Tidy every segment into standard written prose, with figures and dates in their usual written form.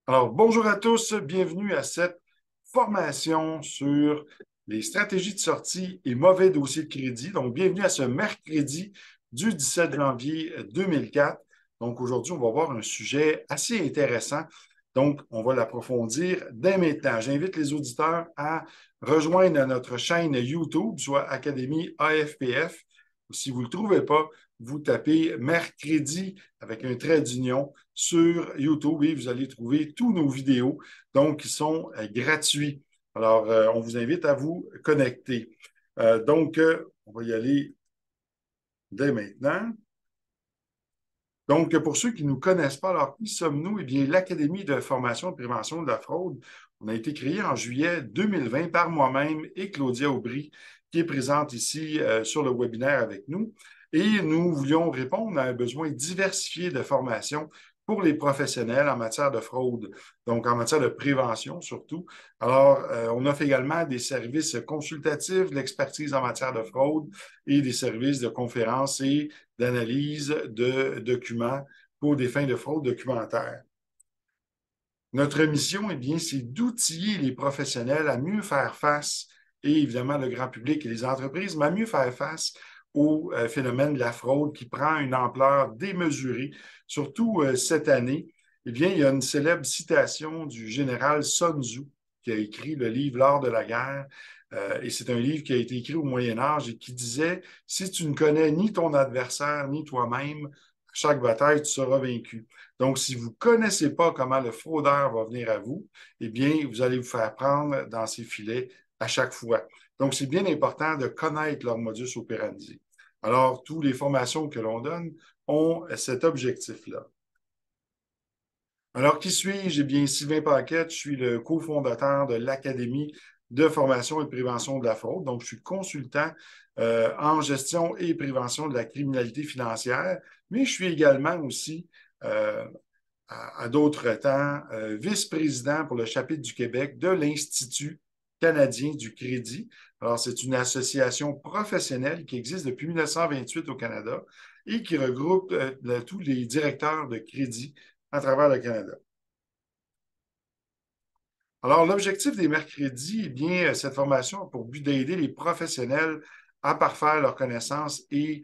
Alors, bonjour à tous, bienvenue à cette formation sur les stratégies de sortie et mauvais dossiers de crédit. Donc, bienvenue à ce mercredi du 17 janvier 2004. Donc, aujourd'hui, on va voir un sujet assez intéressant. Donc, on va l'approfondir dès maintenant. J'invite les auditeurs à rejoindre notre chaîne YouTube, soit Académie AFPF. Si vous ne le trouvez pas, vous tapez mercredi avec un trait d'union sur YouTube et vous allez trouver tous nos vidéos, donc qui sont gratuits. Alors, on vous invite à vous connecter. On va y aller dès maintenant. Donc, pour ceux qui ne nous connaissent pas, alors qui sommes-nous? Eh bien, l'Académie de formation et de prévention de la fraude, on a été créé en juillet 2020 par moi-même et Claudia Aubry, qui est présente ici sur le webinaire avec nous. Et nous voulions répondre à un besoin diversifié de formation pour les professionnels en matière de fraude, donc en matière de prévention surtout. Alors, on offre également des services consultatifs, de l'expertise en matière de fraude et des services de conférences et d'analyse de documents pour des fins de fraude documentaire. Notre mission, eh bien, c'est d'outiller les professionnels à mieux faire face, et évidemment le grand public et les entreprises, mais à mieux faire face au phénomène de la fraude qui prend une ampleur démesurée, surtout cette année. Eh bien, il y a une célèbre citation du général Sun Tzu qui a écrit le livre L'art de la guerre. Et c'est un livre qui a été écrit au Moyen Âge et qui disait, si tu ne connais ni ton adversaire ni toi-même, à chaque bataille, tu seras vaincu. Donc, si vous ne connaissez pas comment le fraudeur va venir à vous, eh bien, vous allez vous faire prendre dans ses filets à chaque fois. Donc, c'est bien important de connaître leur modus operandi. Alors, toutes les formations que l'on donne ont cet objectif-là. Alors, qui suis-je? Eh bien, Sylvain Paquette, je suis le cofondateur de l'Académie de formation et de prévention de la fraude. Donc, je suis consultant en gestion et prévention de la criminalité financière, mais je suis également aussi euh, à d'autres temps, vice-président pour le chapitre du Québec de l'Institut canadien du crédit. Alors, c'est une association professionnelle qui existe depuis 1928 au Canada et qui regroupe tous les directeurs de crédit à travers le Canada. Alors, l'objectif des mercredis, eh bien, cette formation a pour but d'aider les professionnels à parfaire leurs connaissances et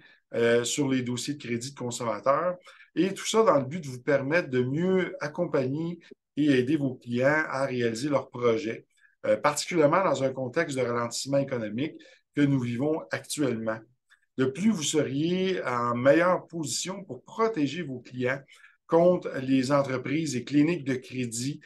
sur les dossiers de crédit de consommateurs. Et tout ça dans le but de vous permettre de mieux accompagner et aider vos clients à réaliser leurs projets, particulièrement dans un contexte de ralentissement économique que nous vivons actuellement. De plus, vous seriez en meilleure position pour protéger vos clients contre les entreprises et cliniques de crédit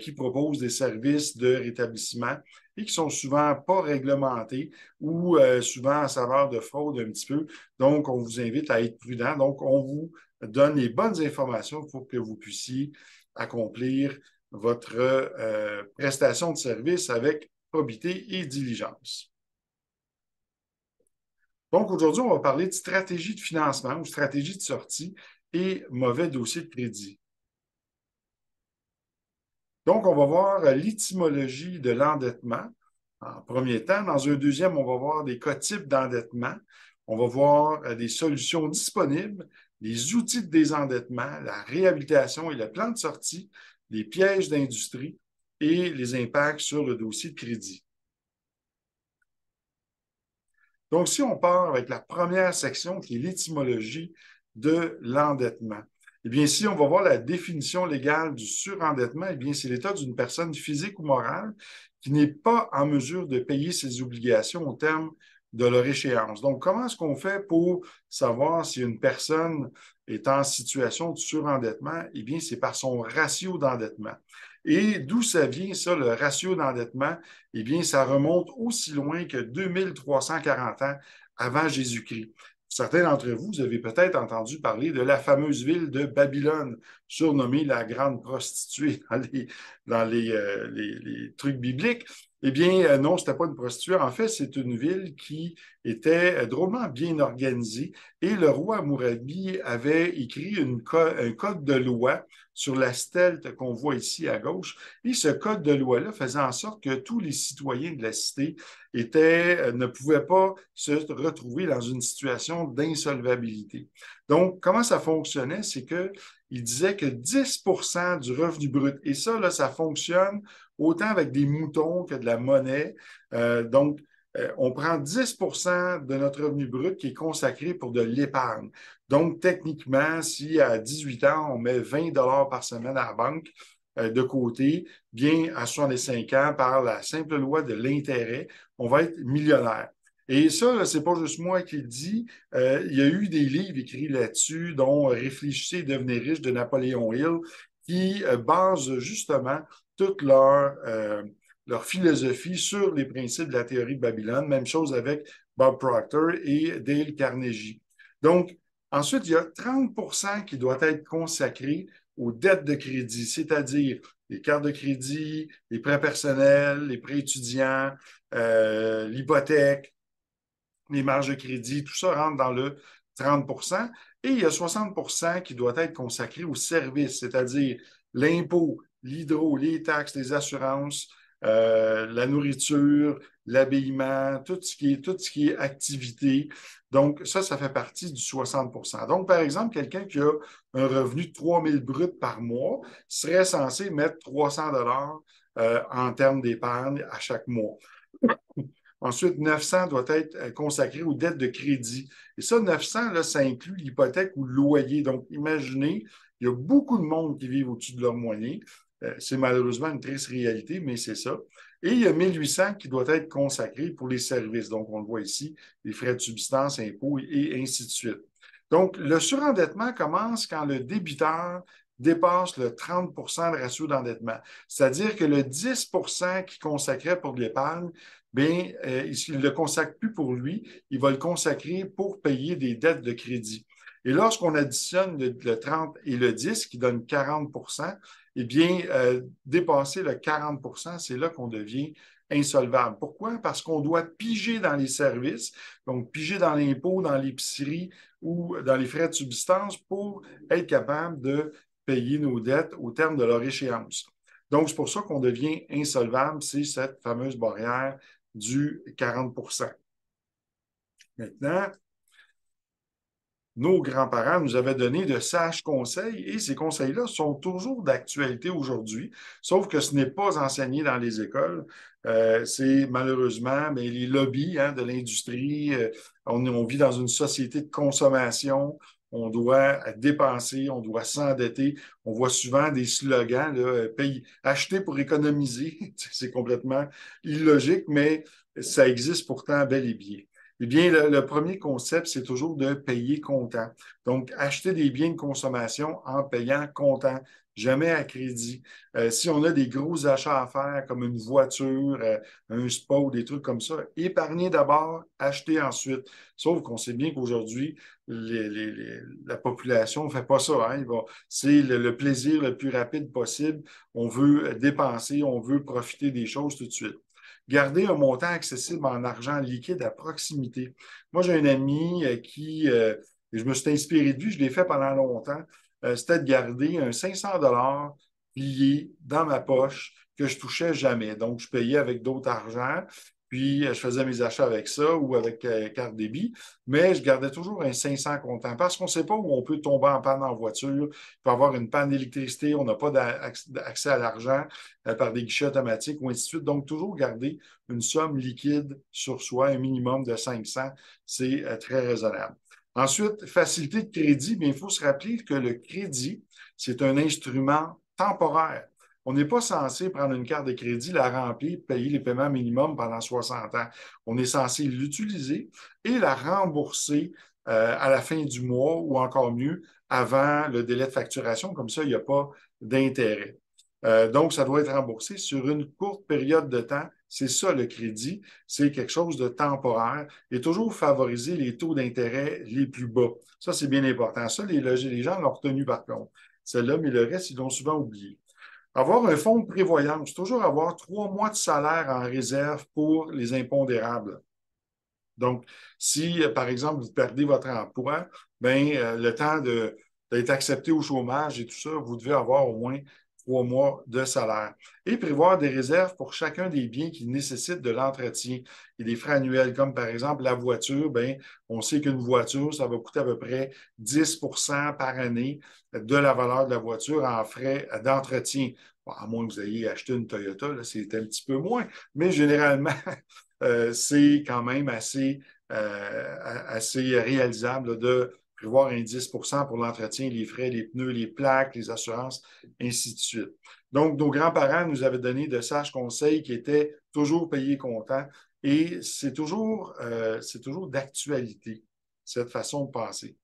qui proposent des services de rétablissement et qui sont souvent pas réglementés ou souvent en saveur de fraude un petit peu. Donc, on vous invite à être prudent. Donc, on vous donne les bonnes informations pour que vous puissiez accomplir votre prestation de service avec probité et diligence. Donc, aujourd'hui, on va parler de stratégie de financement ou stratégie de sortie et mauvais dossier de crédit. Donc, on va voir l'étymologie de l'endettement en premier temps. Dans un deuxième, on va voir des cas types d'endettement. On va voir des solutions disponibles, les outils de désendettement, la réhabilitation et le plan de sortie, les pièges d'industrie et les impacts sur le dossier de crédit. Donc, si on part avec la première section qui est l'étymologie de l'endettement, eh bien, si on va voir la définition légale du surendettement, eh bien, c'est l'état d'une personne physique ou morale qui n'est pas en mesure de payer ses obligations au terme de leur échéance. Donc, comment est-ce qu'on fait pour savoir si une personne est en situation de surendettement? Eh bien, c'est par son ratio d'endettement. Et d'où ça vient, ça, le ratio d'endettement? Eh bien, ça remonte aussi loin que 2340 ans avant Jésus-Christ. Certains d'entre vous, vous avez peut-être entendu parler de la fameuse ville de Babylone, surnommée la grande prostituée dans les trucs bibliques. Eh bien, non, ce n'était pas une prostituée. En fait, c'est une ville qui était drôlement bien organisée et le roi Hammurabi avait écrit un code de loi sur la stèle qu'on voit ici à gauche. Et ce code de loi-là faisait en sorte que tous les citoyens de la cité ne pouvaient pas se retrouver dans une situation d'insolvabilité. Donc, comment ça fonctionnait? C'est qu'il disait que 10% du revenu brut, et ça, là, ça fonctionne autant avec des moutons que de la monnaie. On prend 10% de notre revenu brut qui est consacré pour de l'épargne. Donc, techniquement, si à 18 ans, on met 20 par semaine à la banque de côté, bien à 65 ans, par la simple loi de l'intérêt, on va être millionnaire. Et ça, c'est pas juste moi qui le dis. Il y a eu des livres écrits là-dessus, dont Réfléchissez et devenez riche de Napoléon Hill, qui basent justement toute leur philosophie sur les principes de la théorie de Babylone. Même chose avec Bob Proctor et Dale Carnegie. Donc, ensuite, il y a 30% qui doit être consacré aux dettes de crédit, c'est-à-dire les cartes de crédit, les prêts personnels, les prêts étudiants, l'hypothèque, les marges de crédit, tout ça rentre dans le 30%. Et il y a 60% qui doit être consacré aux services, c'est-à-dire l'impôt, l'hydro, les taxes, les assurances, la nourriture, l'habillement, tout ce qui est activité. Donc, ça fait partie du 60%. Donc, par exemple, quelqu'un qui a un revenu de 3 000 bruts par mois serait censé mettre 300 en termes d'épargne à chaque mois. Ensuite, 900 doit être consacré aux dettes de crédit. Et ça, 900, là, ça inclut l'hypothèque ou le loyer. Donc, imaginez, il y a beaucoup de monde qui vivent au-dessus de leurs moyens. C'est malheureusement une triste réalité, mais c'est ça. Et il y a 1800 qui doit être consacré pour les services. Donc, on le voit ici, les frais de subsistance, impôts et ainsi de suite. Donc, le surendettement commence quand le débiteur dépasse le 30 de ratio d'endettement. C'est-à-dire que le 10 qui consacrait pour de l'épargne, bien, il ne le consacre plus pour lui, il va le consacrer pour payer des dettes de crédit. Et lorsqu'on additionne le 30 et le 10, qui donne 40 eh bien, dépasser le 40 c'est là qu'on devient insolvable. Pourquoi? Parce qu'on doit piger dans les services, donc piger dans l'impôt, dans l'épicerie ou dans les frais de subsistance pour être capable de payer nos dettes au terme de leur échéance. Donc, c'est pour ça qu'on devient insolvable, c'est cette fameuse barrière du 40 Maintenant, nos grands-parents nous avaient donné de sages conseils et ces conseils-là sont toujours d'actualité aujourd'hui, sauf que ce n'est pas enseigné dans les écoles. C'est malheureusement mais les lobbies de l'industrie. On vit dans une société de consommation. On doit dépenser, on doit s'endetter. On voit souvent des slogans, là, acheter pour économiser. C'est complètement illogique, mais ça existe pourtant bel et bien. Eh bien, le premier concept, c'est toujours de payer comptant. Donc, acheter des biens de consommation en payant comptant, jamais à crédit. Si on a des gros achats à faire, comme une voiture, un spa ou des trucs comme ça, épargner d'abord, acheter ensuite. Sauf qu'on sait bien qu'aujourd'hui, la population ne fait pas ça. Hein? C'est le plaisir le plus rapide possible. On veut dépenser, on veut profiter des choses tout de suite. Garder un montant accessible en argent liquide à proximité. Moi, j'ai un ami je me suis inspiré de lui, je l'ai fait pendant longtemps, c'était de garder un 500 plié dans ma poche que je touchais jamais. Donc, je payais avec d'autres argent, puis je faisais mes achats avec ça ou avec carte débit, mais je gardais toujours un 500 comptant parce qu'on ne sait pas où on peut tomber en panne en voiture, il peut y avoir une panne d'électricité, on n'a pas d'accès à l'argent par des guichets automatiques ou ainsi de suite. Donc, toujours garder une somme liquide sur soi, un minimum de 500, c'est très raisonnable. Ensuite, facilité de crédit, bien, il faut se rappeler que le crédit, c'est un instrument temporaire. On n'est pas censé prendre une carte de crédit, la remplir, payer les paiements minimums pendant 60 ans. On est censé l'utiliser et la rembourser à la fin du mois ou encore mieux, avant le délai de facturation. Comme ça, il n'y a pas d'intérêt. Donc, ça doit être remboursé sur une courte période de temps. C'est ça le crédit, c'est quelque chose de temporaire et toujours favoriser les taux d'intérêt les plus bas. Ça, c'est bien important. Ça, les gens l'ont retenu par contre. Celle-là, mais le reste, ils l'ont souvent oublié. Avoir un fonds de prévoyance, toujours avoir 3 mois de salaire en réserve pour les impondérables. Donc, si, par exemple, vous perdez votre emploi, ben, le temps d'être accepté au chômage et tout ça, vous devez avoir au moins 3 mois de salaire. Et prévoir des réserves pour chacun des biens qui nécessitent de l'entretien et des frais annuels, comme par exemple la voiture. Ben, on sait qu'une voiture, ça va coûter à peu près 10 par année de la valeur de la voiture en frais d'entretien. Bon, à moins que vous ayez acheté une Toyota, là, c'est un petit peu moins, mais généralement, c'est quand même assez réalisable là, de prévoir un 10 pour l'entretien, les frais, les pneus, les plaques, les assurances, ainsi de suite. Donc, nos grands-parents nous avaient donné de sages conseils qui étaient toujours payés comptant et c'est toujours d'actualité, cette façon de penser.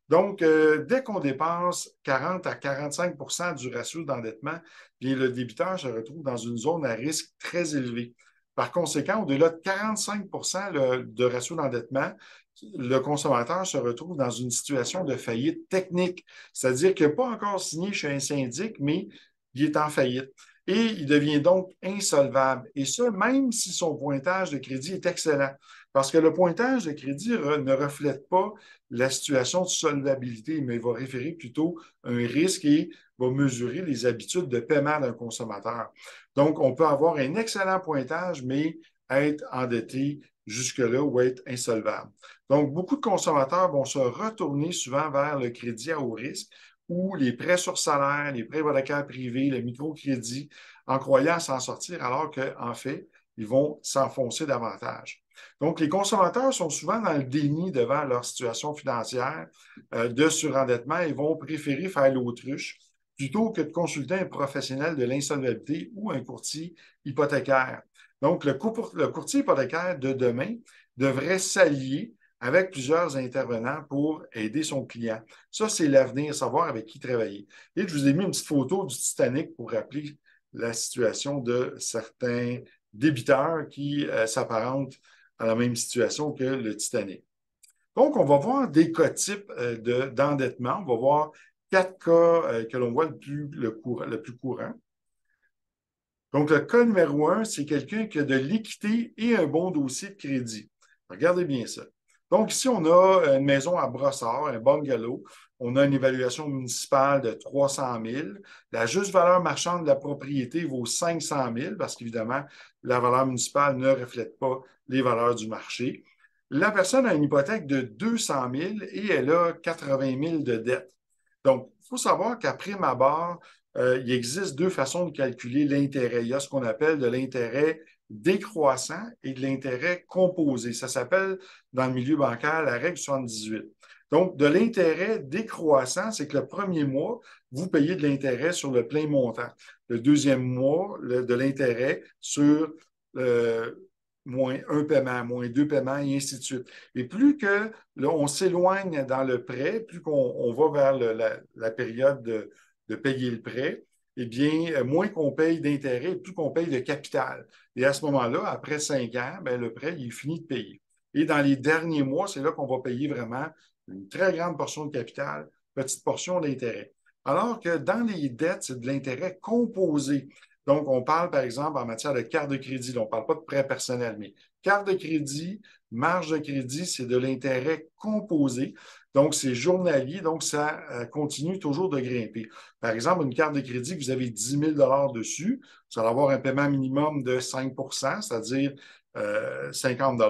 Donc, dès qu'on dépasse 40 à 45 du ratio d'endettement, bien, le débiteur se retrouve dans une zone à risque très élevé. Par conséquent, au-delà de 45 de ratio d'endettement, le consommateur se retrouve dans une situation de faillite technique, c'est-à-dire qu'il n'a pas encore signé chez un syndic, mais il est en faillite. Et il devient donc insolvable. Et ça, même si son pointage de crédit est excellent. Parce que le pointage de crédit ne reflète pas la situation de solvabilité, mais il va référer plutôt un risque et va mesurer les habitudes de paiement d'un consommateur. Donc, on peut avoir un excellent pointage, mais être endetté jusque-là ou être insolvable. Donc, beaucoup de consommateurs vont se retourner souvent vers le crédit à haut risque ou les prêts sur salaire, les prêts hypothécaires privés, le microcrédit, en croyant s'en sortir, alors qu'en fait, ils vont s'enfoncer davantage. Donc, les consommateurs sont souvent dans le déni devant leur situation financière de surendettement et vont préférer faire l'autruche plutôt que de consulter un professionnel de l'insolvabilité ou un courtier hypothécaire. Donc, le courtier hypothécaire de demain devrait s'allier avec plusieurs intervenants pour aider son client. Ça, c'est l'avenir, savoir avec qui travailler. Et je vous ai mis une petite photo du Titanic pour rappeler la situation de certains débiteurs qui s'apparentent à la même situation que le Titanic. Donc, on va voir des cas types d'endettement. On va voir 4 cas que l'on voit le plus courant. Donc, le cas numéro 1, c'est quelqu'un qui a de l'équité et un bon dossier de crédit. Regardez bien ça. Donc, ici, on a une maison à Brossard, un bungalow. On a une évaluation municipale de 300 000. La juste valeur marchande de la propriété vaut 500 000 parce qu'évidemment, la valeur municipale ne reflète pas les valeurs du marché. La personne a une hypothèque de 200 000 et elle a 80 000 de dette. Donc, il faut savoir qu'après ma barre, il existe 2 façons de calculer l'intérêt. Il y a ce qu'on appelle de l'intérêt décroissant et de l'intérêt composé. Ça s'appelle dans le milieu bancaire la règle 78. Donc, de l'intérêt décroissant, c'est que le premier mois, vous payez de l'intérêt sur le plein montant. Le deuxième mois, de l'intérêt sur moins un paiement, moins 2 paiements, et ainsi de suite. Et plus que là, on s'éloigne dans le prêt, plus qu'on va vers la période de payer le prêt, eh bien, moins qu'on paye d'intérêt, plus qu'on paye de capital. Et à ce moment-là, après 5 ans, bien, le prêt, il est fini de payer. Et dans les derniers mois, c'est là qu'on va payer vraiment une très grande portion de capital, petite portion d'intérêt. Alors que dans les dettes, c'est de l'intérêt composé. Donc, on parle, par exemple, en matière de carte de crédit. On ne parle pas de prêt personnel, mais carte de crédit, marge de crédit, c'est de l'intérêt composé. Donc, c'est journalier, donc ça continue toujours de grimper. Par exemple, une carte de crédit, vous avez 10 000 dessus, vous allez avoir un paiement minimum de 5 c'est-à-dire 50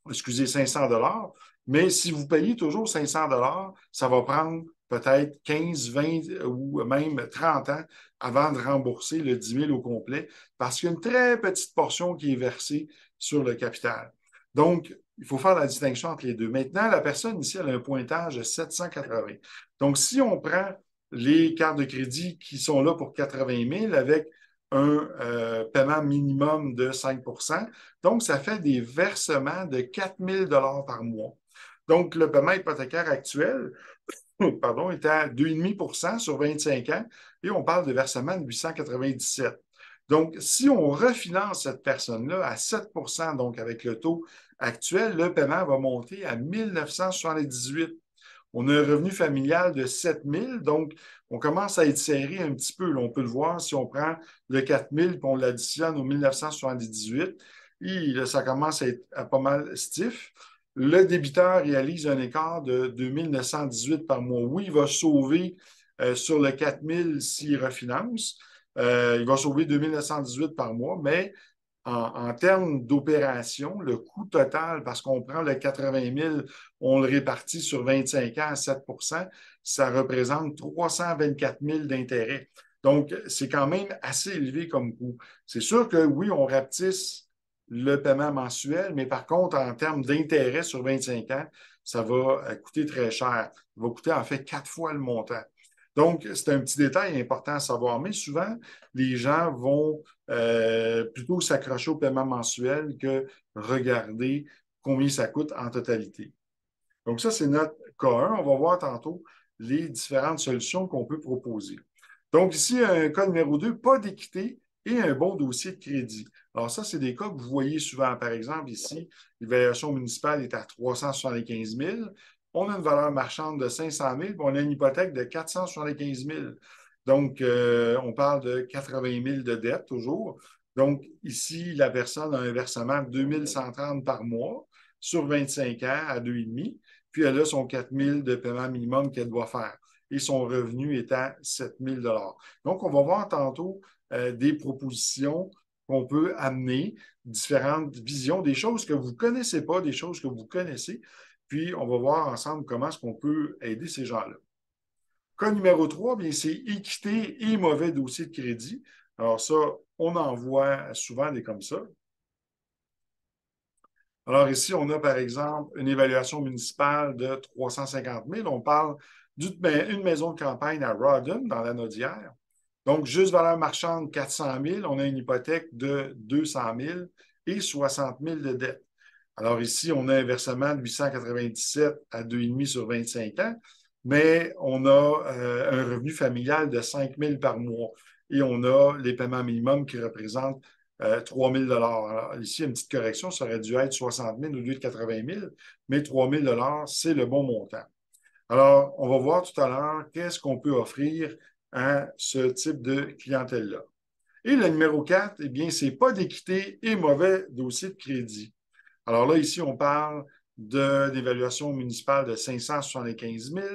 excusez, 500 mais si vous payez toujours 500 ça va prendre peut-être 15, 20 ou même 30 ans avant de rembourser le 10 000 au complet parce qu'il y a une très petite portion qui est versée sur le capital. Donc, il faut faire la distinction entre les deux. Maintenant, la personne ici, elle a un pointage de 780. Donc, si on prend les cartes de crédit qui sont là pour 80 000 avec un paiement minimum de 5 donc ça fait des versements de 4 000 par mois. Donc, le paiement hypothécaire actuel, pardon, est à 2,5 sur 25 ans et on parle de versement de 897. Donc, si on refinance cette personne-là à 7 donc avec le taux actuel, le paiement va monter à 1 978. On a un revenu familial de 7 000, donc on commence à être serré un petit peu. Là, on peut le voir si on prend le 4 000 et on l'additionne au 1978. Et là, ça commence à être pas mal stiff. Le débiteur réalise un écart de 2 918 par mois. Oui, il va sauver sur le 4 000 s'il refinance. Il va sauver 2 918 par mois, mais en termes d'opération, le coût total, parce qu'on prend le 80 000, on le répartit sur 25 ans à 7 ça représente 324 000 d'intérêt. Donc, c'est quand même assez élevé comme coût. C'est sûr que oui, on rapetisse le paiement mensuel, mais par contre, en termes d'intérêt sur 25 ans, ça va coûter très cher. Ça va coûter en fait 4 fois le montant. Donc, c'est un petit détail important à savoir, mais souvent, les gens vont plutôt s'accrocher au paiement mensuel que regarder combien ça coûte en totalité. Donc, ça, c'est notre cas 1. On va voir tantôt les différentes solutions qu'on peut proposer. Donc, ici, un cas numéro 2, pas d'équité et un bon dossier de crédit. Alors, ça, c'est des cas que vous voyez souvent. Par exemple, ici, l'évaluation municipale est à 375 000. On a une valeur marchande de 500 000, puis on a une hypothèque de 475 000. Donc, on parle de 80 000 de dette toujours. Donc, ici, la personne a un versement de 2 130 par mois sur 25 ans à 2,5. Puis, elle a son 4 000 de paiement minimum qu'elle doit faire. Et son revenu est à 7 000 Donc, on va voir tantôt des propositions qu'on peut amener, différentes visions, des choses que vous ne connaissez pas, des choses que vous connaissez. Puis, on va voir ensemble comment est-ce qu'on peut aider ces gens-là. Cas numéro 3, bien, c'est équité et mauvais dossier de crédit. Alors ça, on en voit souvent des comme ça. Alors ici, on a par exemple une évaluation municipale de 350 000. On parle d'une maison de campagne à Rawdon, dans la Naudière. Donc, juste valeur marchande 400 000. On a une hypothèque de 200 000 et 60 000 de dette. Alors ici, on a un versement de 897 à 2,5 sur 25 ans, mais on a un revenu familial de 5 000 par mois et on a les paiements minimums qui représentent 3 000 Alors, ici, une petite correction, ça aurait dû être 60 000 au lieu de 80 000, mais 3 000 c'est le bon montant. Alors, on va voir tout à l'heure qu'est-ce qu'on peut offrir à ce type de clientèle-là. Et le numéro 4, eh bien, c'est pas d'équité et mauvais dossier de crédit. Alors là, ici, on parle d'évaluation municipale de 575 000,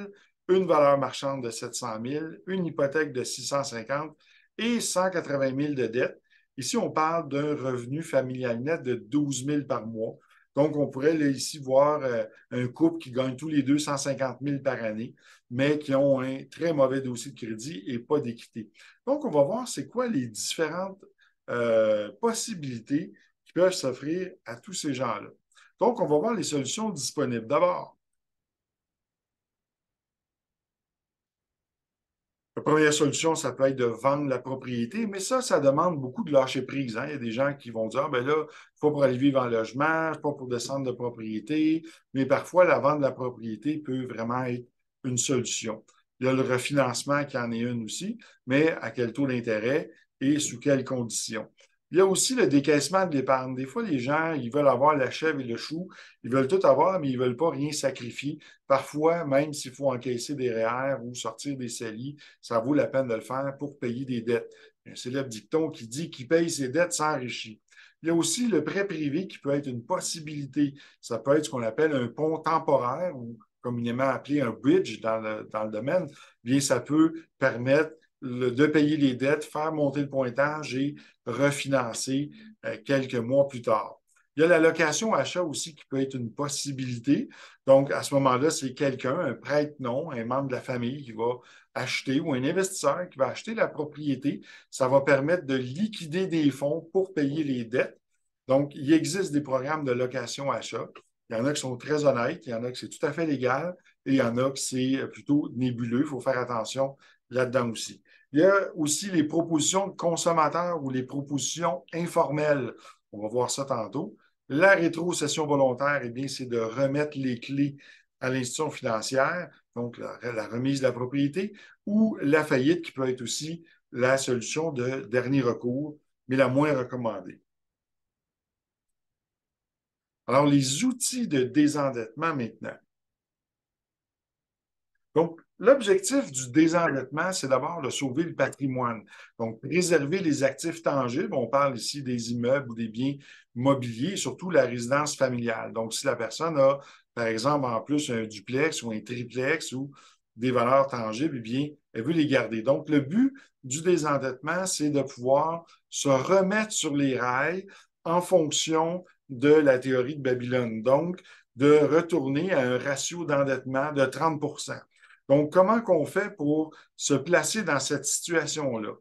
une valeur marchande de 700 000, une hypothèque de 650 et 180 000 de dette. Ici, on parle d'un revenu familial net de 12 000 par mois. Donc, on pourrait là, ici voir un couple qui gagne tous les deux 150 000 par année, mais qui ont un très mauvais dossier de crédit et pas d'équité. Donc, on va voir c'est quoi les différentes possibilités qui peuvent s'offrir à tous ces gens-là. Donc, on va voir les solutions disponibles. D'abord, la première solution, ça peut être de vendre la propriété, mais ça demande beaucoup de lâcher prise. Hein. Il y a des gens qui vont dire, ah, ben là, il faut pour aller vivre en logement, pas pour descendre de propriété, mais parfois, la vente de la propriété peut vraiment être une solution. Il y a le refinancement qui en est une aussi, mais à quel taux d'intérêt et sous quelles conditions. Il y a aussi le décaissement de l'épargne. Des fois, les gens, ils veulent avoir la chèvre et le chou. Ils veulent tout avoir, mais ils ne veulent pas rien sacrifier. Parfois, même s'il faut encaisser des REER ou sortir des CELI, ça vaut la peine de le faire pour payer des dettes. Il y a un célèbre dicton qui dit qu'il paye ses dettes s'enrichit. Il y a aussi le prêt privé qui peut être une possibilité. Ça peut être ce qu'on appelle un pont temporaire ou communément appelé un bridge dans le domaine. Bien, ça peut permettre de payer les dettes, faire monter le pointage et refinancer quelques mois plus tard. Il y a la location achat aussi qui peut être une possibilité. Donc, à ce moment-là, c'est quelqu'un, un prête-nom, un membre de la famille qui va acheter ou un investisseur qui va acheter la propriété. Ça va permettre de liquider des fonds pour payer les dettes. Donc, il existe des programmes de location-achat. Il y en a qui sont très honnêtes, il y en a qui c'est tout à fait légal et il y en a qui c'est plutôt nébuleux. Il faut faire attention là-dedans aussi. Il y a aussi les propositions de consommateurs ou les propositions informelles. On va voir ça tantôt. La rétrocession volontaire, eh bien, c'est de remettre les clés à l'institution financière, donc la remise de la propriété, ou la faillite qui peut être aussi la solution de dernier recours, mais la moins recommandée. Alors, les outils de désendettement maintenant. Donc, l'objectif du désendettement, c'est d'abord de sauver le patrimoine. Donc, préserver les actifs tangibles. On parle ici des immeubles ou des biens mobiliers, surtout la résidence familiale. Donc, si la personne a, par exemple, en plus un duplex ou un triplex ou des valeurs tangibles, eh bien, elle veut les garder. Donc, le but du désendettement, c'est de pouvoir se remettre sur les rails en fonction de la théorie de Babylone. Donc, de retourner à un ratio d'endettement de 30. Donc, comment qu'on fait pour se placer dans cette situation-là?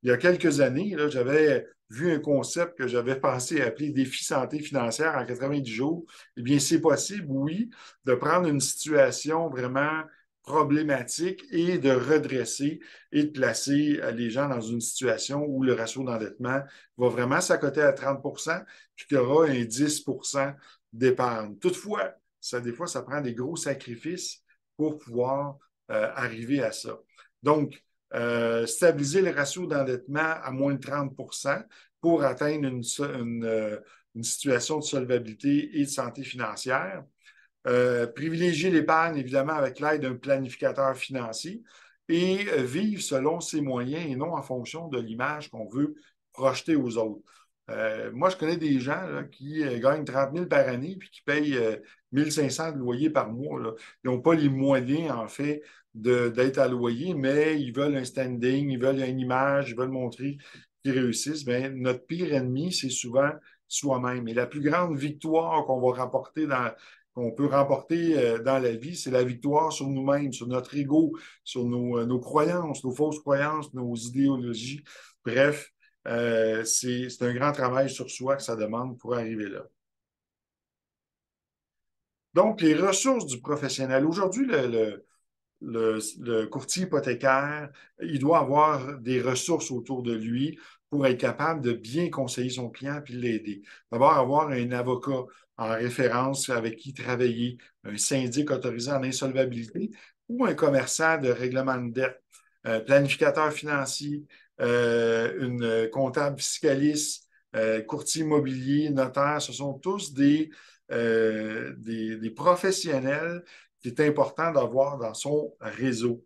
Il y a quelques années, là, j'avais vu un concept que j'avais pensé appeler défi santé financière en 90 jours. Eh bien, c'est possible, oui, de prendre une situation vraiment problématique et de redresser et de placer les gens dans une situation où le ratio d'endettement va vraiment s'accoter à 30 puis qu'il y aura un 10 d'épargne. Toutefois, des fois, ça prend des gros sacrifices pour pouvoir arriver à ça. Donc, stabiliser le ratio d'endettement à moins de 30 pour atteindre une situation de solvabilité et de santé financière. Privilégier l'épargne, évidemment, avec l'aide d'un planificateur financier et vivre selon ses moyens et non en fonction de l'image qu'on veut projeter aux autres. Moi, je connais des gens là, qui gagnent 30 000 par année puis qui payent 1 500 de loyer par mois. Là. Ils n'ont pas les moyens, en fait, d'être à loyer, mais ils veulent un standing, ils veulent une image, ils veulent montrer qu'ils réussissent. Bien, notre pire ennemi, c'est souvent soi-même. Et la plus grande victoire qu'on peut remporter dans la vie, c'est la victoire sur nous-mêmes, sur notre ego, sur nos croyances, nos fausses croyances, nos idéologies. Bref, c'est un grand travail sur soi que ça demande pour arriver là. Donc, les ressources du professionnel. Aujourd'hui, le courtier hypothécaire, il doit avoir des ressources autour de lui pour être capable de bien conseiller son client puis l'aider. D'abord, avoir un avocat en référence avec qui travailler, un syndic autorisé en insolvabilité ou un commerçant de règlement de dette, un planificateur financier, une comptable fiscaliste, courtier immobilier, notaire, ce sont tous des professionnels qui est important d'avoir dans son réseau.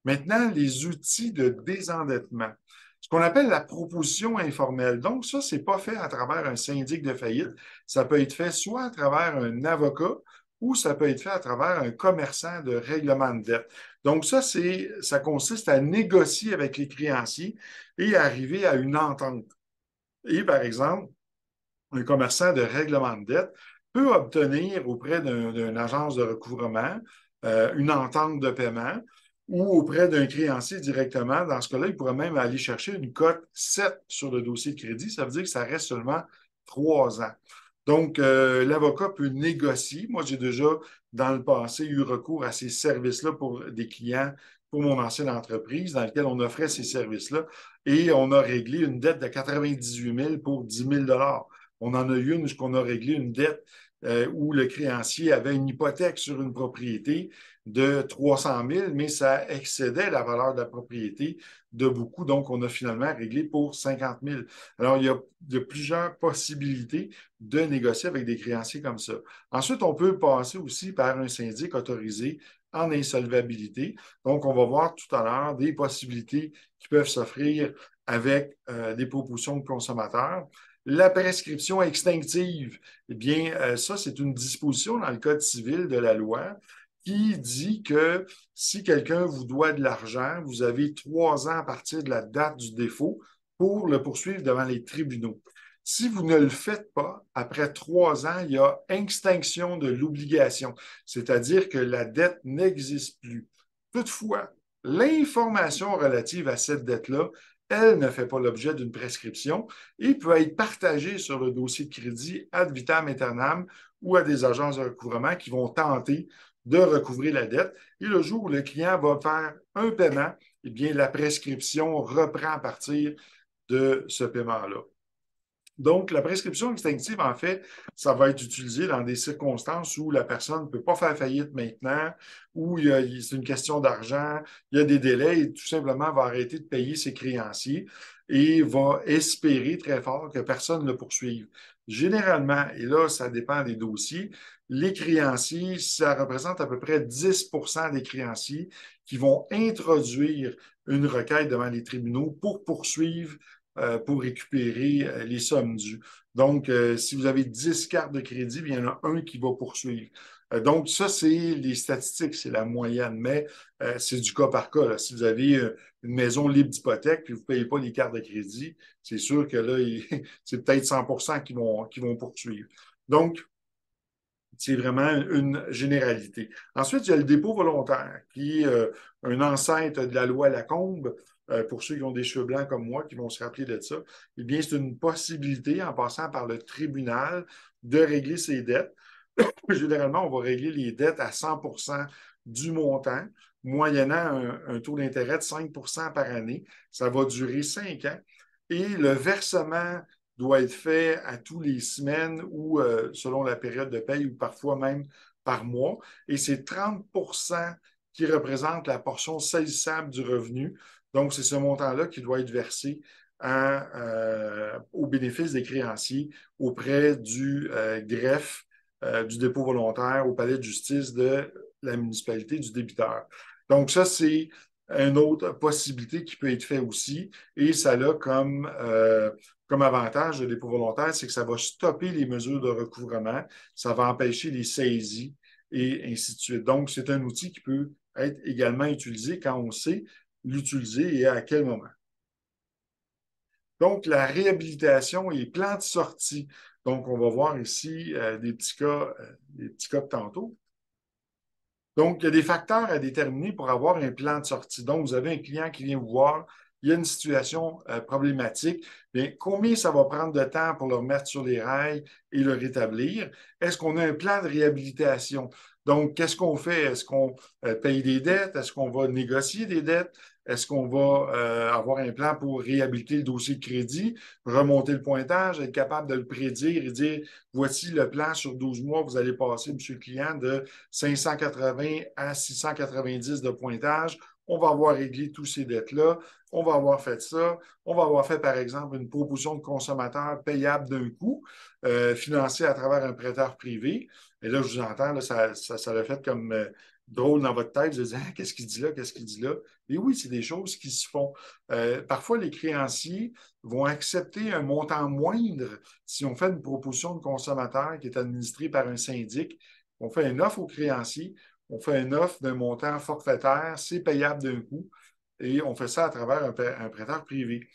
Maintenant, les outils de désendettement. Ce qu'on appelle la proposition informelle. Donc, ça, ce n'est pas fait à travers un syndic de faillite. Ça peut être fait soit à travers un avocat ou ça peut être fait à travers un commerçant de règlement de dette. Donc, ça consiste à négocier avec les créanciers et arriver à une entente. Et par exemple, un commerçant de règlement de dette peut obtenir auprès d'une agence de recouvrement une entente de paiement ou auprès d'un créancier directement. Dans ce cas-là, il pourrait même aller chercher une cote 7 sur le dossier de crédit. Ça veut dire que ça reste seulement 3 ans. Donc, l'avocat peut négocier. Moi, j'ai déjà, dans le passé, eu recours à ces services-là pour des clients pour mon ancienne entreprise dans laquelle on offrait ces services-là et on a réglé une dette de 98 000 pour 10 000. On en a eu une où on a réglé une dette où le créancier avait une hypothèque sur une propriété de 300 000, mais ça excédait la valeur de la propriété de beaucoup. Donc, on a finalement réglé pour 50 000. Alors, il y a plusieurs possibilités de négocier avec des créanciers comme ça. Ensuite, on peut passer aussi par un syndic autorisé en insolvabilité. Donc, on va voir tout à l'heure des possibilités qui peuvent s'offrir avec des propositions de consommateurs. La prescription extinctive, eh bien, ça, c'est une disposition dans le Code civil de la loi qui dit que si quelqu'un vous doit de l'argent, vous avez 3 ans à partir de la date du défaut pour le poursuivre devant les tribunaux. Si vous ne le faites pas, après 3 ans, il y a extinction de l'obligation, c'est-à-dire que la dette n'existe plus. Toutefois, l'information relative à cette dette-là, elle ne fait pas l'objet d'une prescription et peut être partagée sur le dossier de crédit ad vitam aeternam ou à des agences de recouvrement qui vont tenter de recouvrer la dette. Et le jour où le client va faire un paiement, eh bien, la prescription reprend à partir de ce paiement-là. Donc, la prescription extinctive, en fait, ça va être utilisé dans des circonstances où la personne ne peut pas faire faillite maintenant, où c'est une question d'argent, il y a des délais et tout simplement va arrêter de payer ses créanciers et va espérer très fort que personne ne le poursuive. Généralement, et là, ça dépend des dossiers, les créanciers, ça représente à peu près 10 des créanciers qui vont introduire une requête devant les tribunaux pour poursuivre, pour récupérer les sommes dues. Donc, si vous avez 10 cartes de crédit, il y en a un qui va poursuivre. Donc, ça, c'est les statistiques, c'est la moyenne, mais c'est du cas par cas, là. Si vous avez une maison libre d'hypothèque puis vous ne payez pas les cartes de crédit, c'est sûr que là, c'est peut-être 100 qui vont poursuivre. Donc, c'est vraiment une généralité. Ensuite, il y a le dépôt volontaire, qui est un ancêtre de la loi Lacombe. Pour ceux qui ont des cheveux blancs comme moi, qui vont se rappeler de ça, eh bien, c'est une possibilité, en passant par le tribunal, de régler ses dettes. Généralement, on va régler les dettes à 100 du montant, moyennant un taux d'intérêt de 5 par année. Ça va durer 5 ans. Et le versement doit être fait à tous les semaines ou selon la période de paye ou parfois même par mois. Et c'est 30 qui représente la portion saisissable du revenu. Donc, c'est ce montant-là qui doit être versé au bénéfice des créanciers auprès du greffe du dépôt volontaire au palais de justice de la municipalité du débiteur. Donc, ça, c'est une autre possibilité qui peut être faite aussi. Et ça a comme avantage de dépôt volontaire, c'est que ça va stopper les mesures de recouvrement, ça va empêcher les saisies et ainsi de suite. Donc, c'est un outil qui peut être également utilisé quand on sait l'utiliser et à quel moment. Donc, la réhabilitation et les plans de sortie. Donc, on va voir ici des petits cas de tantôt. Donc, il y a des facteurs à déterminer pour avoir un plan de sortie. Donc, vous avez un client qui vient vous voir, il y a une situation problématique. Bien, combien ça va prendre de temps pour le remettre sur les rails et le rétablir? Est-ce qu'on a un plan de réhabilitation? Donc, qu'est-ce qu'on fait? Est-ce qu'on paye des dettes? Est-ce qu'on va négocier des dettes? Est-ce qu'on va avoir un plan pour réhabiliter le dossier de crédit, remonter le pointage, être capable de le prédire et dire, voici le plan sur 12 mois, vous allez passer, monsieur le client, de 580 à 690 de pointage. On va avoir réglé tous ces dettes-là. On va avoir fait ça. On va avoir fait, par exemple, une proposition de consommateur payable d'un coup, financée à travers un prêteur privé. Et là, je vous entends, là, ça l'a fait comme drôle dans votre tête. Vous allez dire, ah, qu'est-ce qu'il dit là? Qu'est-ce qu'il dit là? Et oui, c'est des choses qui se font. Parfois, les créanciers vont accepter un montant moindre si on fait une proposition de consommateur qui est administrée par un syndic. On fait une offre aux créanciers, on fait une offre d'un montant forfaitaire, c'est payable d'un coup, et on fait ça à travers un prêteur privé.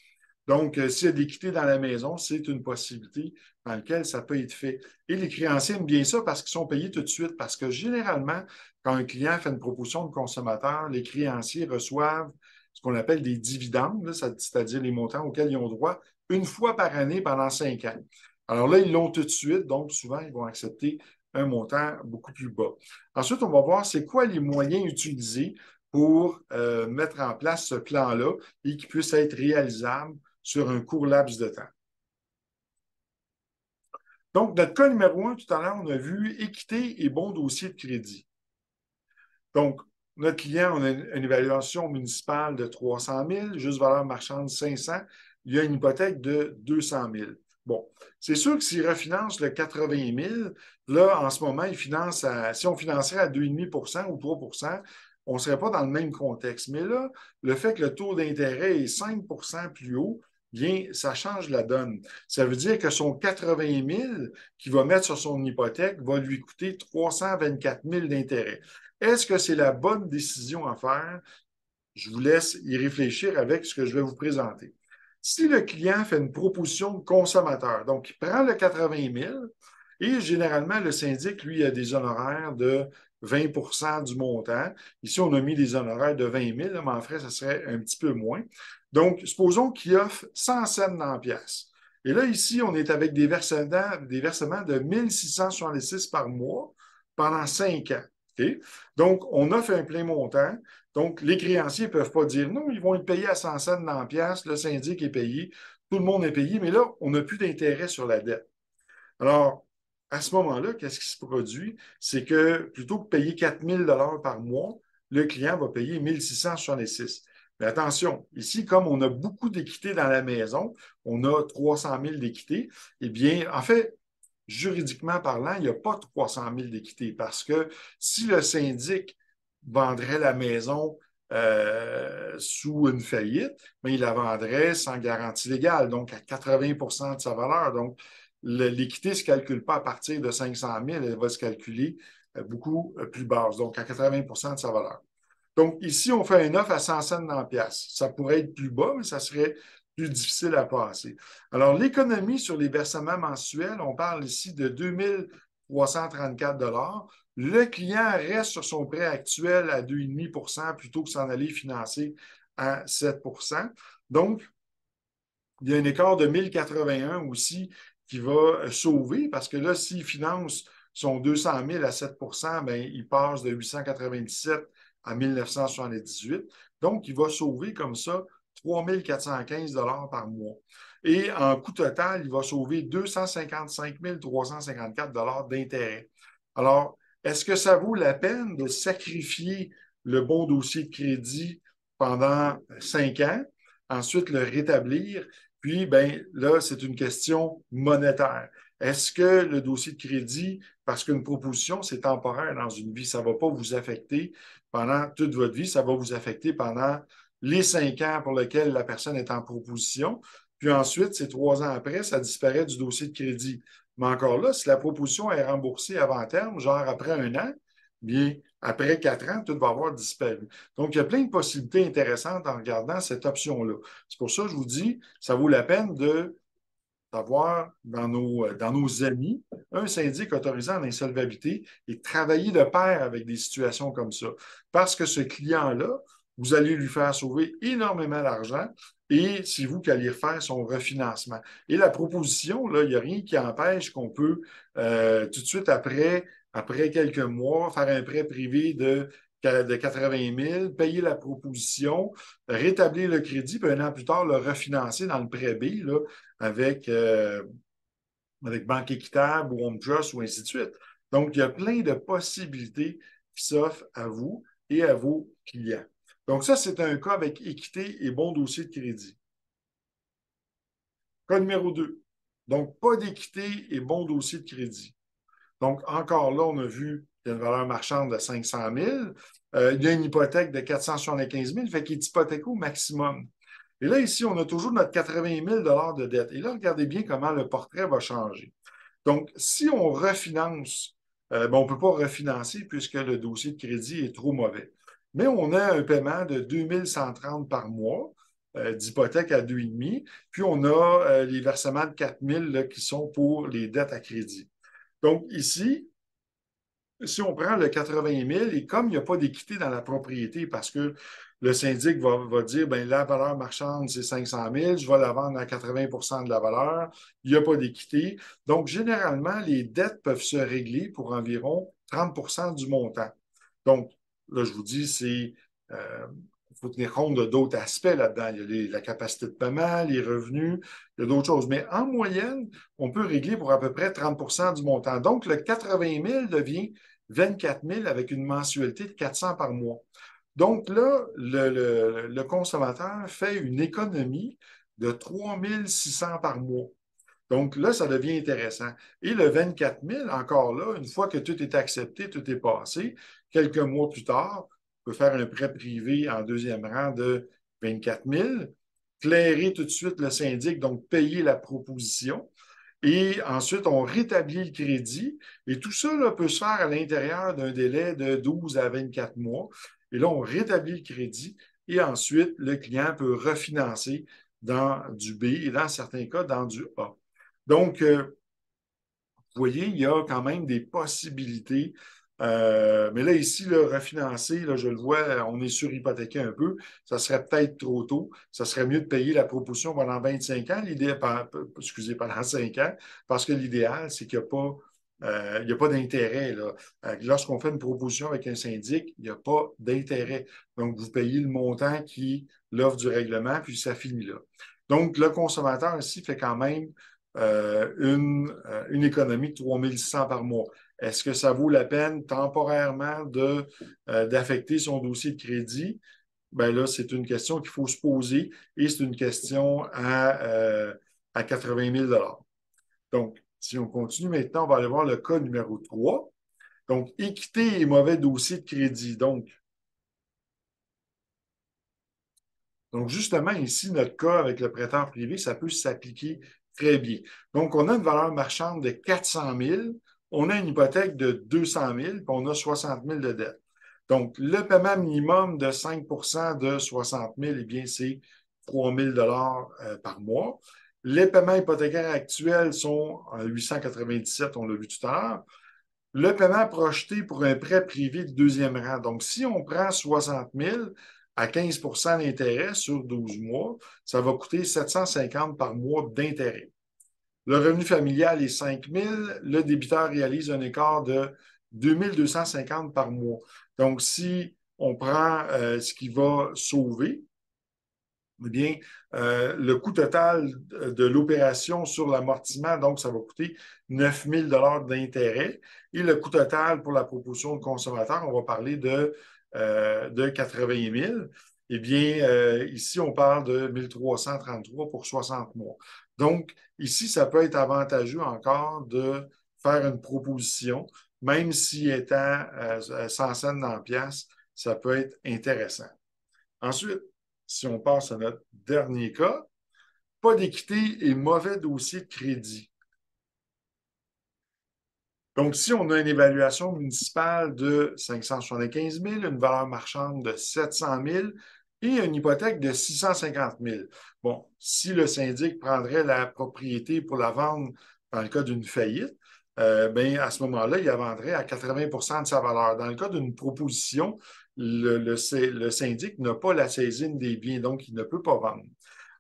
Donc, s'il y a des quittés dans la maison, c'est une possibilité dans laquelle ça peut être fait. Et les créanciers aiment bien ça parce qu'ils sont payés tout de suite. Parce que généralement, quand un client fait une proposition de consommateur, les créanciers reçoivent ce qu'on appelle des dividendes, c'est-à-dire les montants auxquels ils ont droit une fois par année pendant 5 ans. Alors là, ils l'ont tout de suite, donc souvent, ils vont accepter un montant beaucoup plus bas. Ensuite, on va voir c'est quoi les moyens utilisés pour mettre en place ce plan-là et qui puisse être réalisable sur un court laps de temps. Donc, notre cas numéro 1, tout à l'heure, on a vu équité et bon dossier de crédit. Donc, notre client, on a une évaluation municipale de 300 000, juste valeur marchande 500. Il y a une hypothèque de 200 000. Bon, c'est sûr que s'il refinance le 80 000, là, en ce moment, si on financerait à 2,5 ou 3 on ne serait pas dans le même contexte. Mais là, le fait que le taux d'intérêt est 5 plus haut, bien, ça change la donne. Ça veut dire que son 80 000 qu'il va mettre sur son hypothèque va lui coûter 324 000 d'intérêt. Est-ce que c'est la bonne décision à faire? Je vous laisse y réfléchir avec ce que je vais vous présenter. Si le client fait une proposition de consommateur, donc il prend le 80 000 et généralement, le syndic, lui, a des honoraires de 20 du montant. Ici, on a mis des honoraires de 20 000, mais en fait, ça serait un petit peu moins. Donc, supposons qu'il offre 100 cents dans la pièce. Et là, ici, on est avec des versements de 1666 par mois pendant 5 ans. Okay? Donc, on offre un plein montant. Donc, les créanciers ne peuvent pas dire non, ils vont être payés à 100 cents dans la pièce, le syndic est payé, tout le monde est payé, mais là, on n'a plus d'intérêt sur la dette. Alors, à ce moment-là, qu'est-ce qui se produit? C'est que plutôt que de payer 4 000 par mois, le client va payer 1 666. Mais attention, ici, comme on a beaucoup d'équité dans la maison, on a 300 000 d'équité, eh bien, en fait, juridiquement parlant, il n'y a pas 300 000 d'équité parce que si le syndic vendrait la maison sous une faillite, mais il la vendrait sans garantie légale, donc à 80 de sa valeur. Donc, l'équité ne se calcule pas à partir de 500 000, elle va se calculer beaucoup plus basse, donc à 80 de sa valeur. Donc, ici, on fait une offre à 100 cents dans la pièce. Ça pourrait être plus bas, mais ça serait plus difficile à passer. Alors, l'économie sur les versements mensuels, on parle ici de 2 334 $. Le client reste sur son prêt actuel à 2,5 plutôt que s'en aller financer à 7. Donc, il y a un écart de 1081 aussi qui va sauver parce que là, s'il finance son 200 000 à 7 bien, il passe de 897 à 1978. Donc, il va sauver comme ça 3 415 par mois. Et en coût total, il va sauver 255 354 d'intérêt. Alors, est-ce que ça vaut la peine de sacrifier le bon dossier de crédit pendant 5 ans, ensuite le rétablir? Puis, ben, là, c'est une question monétaire. Est-ce que le dossier de crédit, parce qu'une proposition, c'est temporaire dans une vie, ça ne va pas vous affecter pendant toute votre vie, ça va vous affecter pendant les 5 ans pour lesquels la personne est en proposition. Puis ensuite, ces 3 ans après, ça disparaît du dossier de crédit. Mais encore là, si la proposition est remboursée avant terme, genre après 1 an, bien, après 4 ans, tout va avoir disparu. Donc, il y a plein de possibilités intéressantes en regardant cette option-là. C'est pour ça que je vous dis, ça vaut la peine d'avoir dans nos amis un syndic autorisé en insolvabilité et travailler de pair avec des situations comme ça. Parce que ce client-là, vous allez lui faire sauver énormément d'argent et c'est vous qui allez refaire son refinancement. Et la proposition, là, il n'y a rien qui empêche qu'on peut tout de suite après quelques mois, faire un prêt privé de 80 000, payer la proposition, rétablir le crédit, puis 1 an plus tard, le refinancer dans le prêt B là, avec Banque Équitable ou Home Trust ou ainsi de suite. Donc, il y a plein de possibilités qui s'offrent à vous et à vos clients. Donc, ça, c'est un cas avec équité et bon dossier de crédit. Cas numéro 2. Donc, pas d'équité et bon dossier de crédit. Donc, encore là, on a vu qu'il y a une valeur marchande de 500 000. Il y a une hypothèque de 475 000, fait qu'il est hypothéqué au maximum. Et là, ici, on a toujours notre 80 000 de dette. Et là, regardez bien comment le portrait va changer. Donc, si on refinance, on ne peut pas refinancer puisque le dossier de crédit est trop mauvais. Mais on a un paiement de 2 130 par mois d'hypothèque à 2,5. Puis, on a les versements de 4 000 là, qui sont pour les dettes à crédit. Donc, ici, si on prend le 80 000 et comme il n'y a pas d'équité dans la propriété parce que le syndic va dire, ben la valeur marchande, c'est 500 000, je vais la vendre à 80 de la valeur, il n'y a pas d'équité. Donc, généralement, les dettes peuvent se régler pour environ 30 du montant. Donc, là, je vous dis, il faut tenir compte d'autres aspects là-dedans. Il y a la capacité de paiement, les revenus, il y a d'autres choses. Mais en moyenne, on peut régler pour à peu près 30 du montant. Donc, le 80 000 devient 24 000 avec une mensualité de 400 par mois. Donc là, le consommateur fait une économie de 3 600 par mois. Donc là, ça devient intéressant. Et le 24 000, encore là, une fois que tout est accepté, tout est passé, quelques mois plus tard, on peut faire un prêt privé en deuxième rang de 24 000, clairer tout de suite le syndic, donc payer la proposition. Et ensuite, on rétablit le crédit. Et tout ça là, peut se faire à l'intérieur d'un délai de 12 à 24 mois. Et là, on rétablit le crédit. Et ensuite, le client peut refinancer dans du B et dans certains cas, dans du A. Donc, vous voyez, il y a quand même des possibilités. Mais là, ici, là, refinancer, là, je le vois, on est surhypothéqué un peu. Ça serait peut-être trop tôt. Ça serait mieux de payer la proposition pendant 25 ans, excusez, pendant 5 ans, parce que l'idéal, c'est qu'il n'y a pas, il y a pas d'intérêt. Là. Lorsqu'on fait une proposition avec un syndic, il n'y a pas d'intérêt. Donc, vous payez le montant qui l'offre du règlement, puis ça finit là. Donc, le consommateur ici fait quand même une économie de 3 600 par mois. Est-ce que ça vaut la peine temporairement d'affecter son dossier de crédit? Ben là, c'est une question qu'il faut se poser et c'est une question à 80 000 $. Donc, Si on continue maintenant, on va aller voir le cas numéro 3. Donc, équité et mauvais dossier de crédit. Donc, justement, ici, notre cas avec le prêteur privé, ça peut s'appliquer très bien. Donc, on a une valeur marchande de 400 000, on a une hypothèque de 200 000, puis on a 60 000 de dette. Donc, le paiement minimum de 5 de 60 000, eh bien, c'est 3 000 par mois. Les paiements hypothécaires actuels sont à 897, on l'a vu tout à l'heure. Le paiement projeté pour un prêt privé de deuxième rang. Donc, si on prend 60 000 à 15 d'intérêt sur 12 mois, ça va coûter 750 par mois d'intérêt. Le revenu familial est 5 000. Le débiteur réalise un écart de 2 250 par mois. Donc, si on prend ce qui va sauver, eh bien, le coût total de l'opération sur l'amortissement, donc, ça va coûter 9 000 d'intérêt. Et le coût total pour la proposition de consommateur, on va parler de 80 000. Eh bien, ici, on parle de 1 333 pour 60 mois. Donc, ici, ça peut être avantageux encore de faire une proposition, même si étant 100 cents dans la pièce, ça peut être intéressant. Ensuite, si on passe à notre dernier cas, pas d'équité et mauvais dossier de crédit. Donc, si on a une évaluation municipale de 575 000, une valeur marchande de 700 000 et une hypothèque de 650 000. Bon, si le syndic prendrait la propriété pour la vendre dans le cas d'une faillite, bien, à ce moment-là, il la vendrait à 80 de sa valeur. Dans le cas d'une proposition, le syndic n'a pas la saisine des biens, donc il ne peut pas vendre.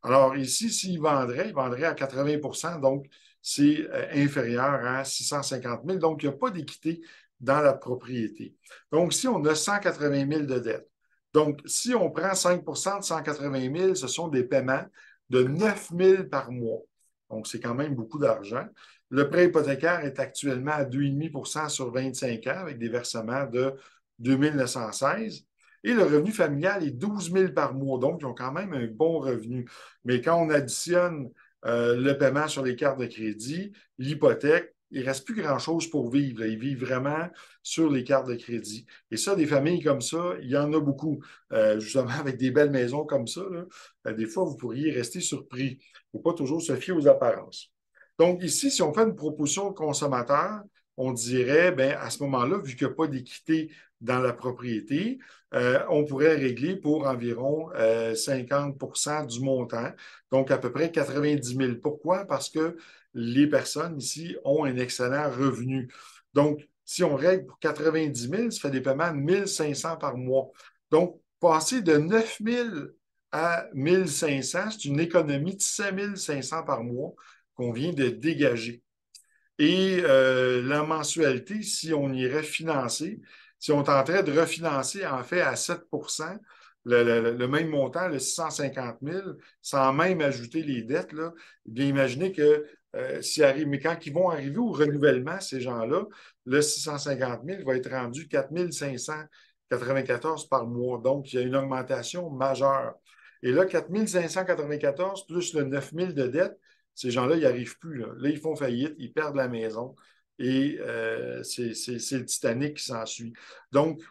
Alors ici, s'il vendrait, il vendrait à 80 donc c'est inférieur à 650 000. Donc, il n'y a pas d'équité dans la propriété. Donc, si on a 180 000 de dette, donc si on prend 5 de 180 000, ce sont des paiements de 9 000 par mois. Donc, c'est quand même beaucoup d'argent. Le prêt hypothécaire est actuellement à 2,5 sur 25 ans avec des versements de 2 916. Et le revenu familial est 12 000 par mois. Donc, ils ont quand même un bon revenu. Mais quand on additionne le paiement sur les cartes de crédit, l'hypothèque, il ne reste plus grand-chose pour vivre. Là. Ils vivent vraiment sur les cartes de crédit. Et ça, des familles comme ça, il y en a beaucoup. Justement, avec des belles maisons comme ça, là, des fois, vous pourriez rester surpris. Il ne faut pas toujours se fier aux apparences. Donc, ici, si on fait une proposition au consommateur, on dirait, ben, à ce moment-là, vu qu'il n'y a pas d'équité dans la propriété, on pourrait régler pour environ 50 du montant, donc à peu près 90 000. Pourquoi? Parce que les personnes ici ont un excellent revenu. Donc, si on règle pour 90 000, ça fait des paiements de 1 500 par mois. Donc, passer de 9 000 à 1 500, c'est une économie de 5 500 par mois qu'on vient de dégager. Et la mensualité, si on irait financer, si on tenterait de refinancer en fait à 7 le même montant, le 650 000, sans même ajouter les dettes, là, eh bien, imaginez que mais quand ils vont arriver au renouvellement, ces gens-là, le 650 000 va être rendu 4 594 par mois. Donc, il y a une augmentation majeure. Et là, 4 594 plus le 9 000 de dettes, ces gens-là, ils n'y arrivent plus. Là, ils font faillite, ils perdent la maison et c'est le Titanic qui s'ensuit. Donc,